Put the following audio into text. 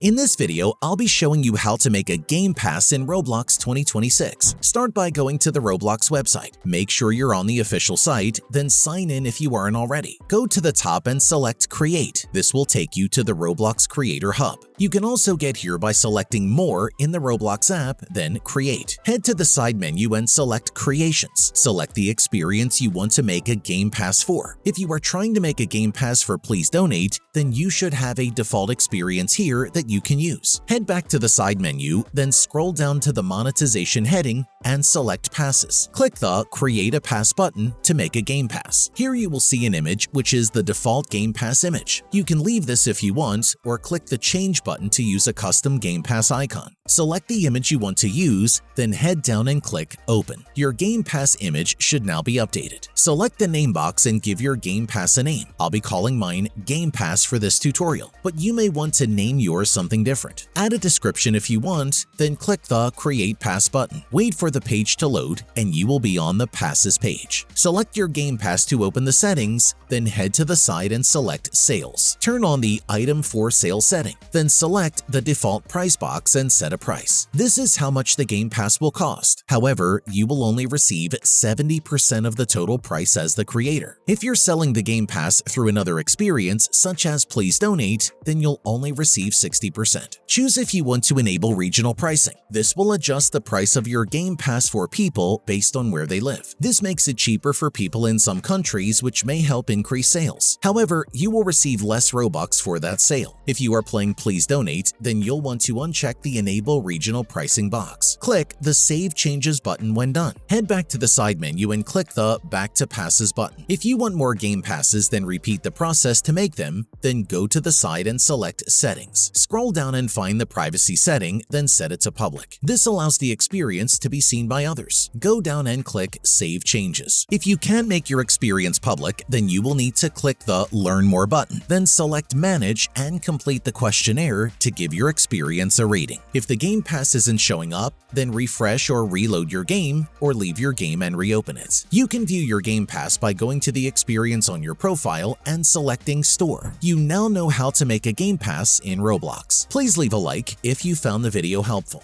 In this video, I'll be showing you how to make a Game Pass in Roblox 2026. Start by going to the Roblox website. Make sure you're on the official site, then sign in if you aren't already. Go to the top and select Create. This will take you to the Roblox Creator Hub. You can also get here by selecting More in the Roblox app, then Create. Head to the side menu and select Creations. Select the experience you want to make a Game Pass for. If you are trying to make a Game Pass for Please Donate, then you should have a default experience here that you can use. Head back to the side menu, then scroll down to the monetization heading and select Passes. Click the Create a Pass button to make a Game Pass. Here you will see an image which is the default Game Pass image. You can leave this if you want, or click the Change button to use a custom Game Pass icon. Select the image you want to use, then head down and click Open. Your Game Pass image should now be updated. Select the name box and give your Game Pass a name. I'll be calling mine Game Pass for this tutorial, but you may want to name yours something different. Add a description if you want, then click the Create Pass button. Wait for the page to load and you will be on the Passes page. Select your Game Pass to open the settings, then head to the side and select Sales. Turn on the Item for Sale setting, then select the default price box and set a price. This is how much the Game Pass will cost. However, you will only receive 70% of the total price as the creator. If you're selling the Game Pass through another experience, such as Please Donate, then you'll only receive 60%. Choose if you want to enable regional pricing. This will adjust the price of your Game Pass for people based on where they live. This makes it cheaper for people in some countries, which may help increase sales. However, you will receive less Robux for that sale. If you are playing Please Donate, then you'll want to uncheck the Enable Regional Pricing box. Click the Save Changes button when done. Head back to the side menu and click the Back to Passes button. If you want more Game Passes, then repeat the process to make them, then go to the side and select Settings. Scroll down and find the privacy setting, then set it to public. This allows the experience to be seen by others. Go down and click Save Changes. If you can't make your experience public, then you will need to click the Learn More button, then select Manage and complete the questionnaire to give your experience a rating. If the Game Pass isn't showing up, then refresh or reload your game, or leave your game and reopen it. You can view your Game Pass by going to the experience on your profile and selecting Store. You now know how to make a Game Pass in Roblox. Please leave a like if you found the video helpful.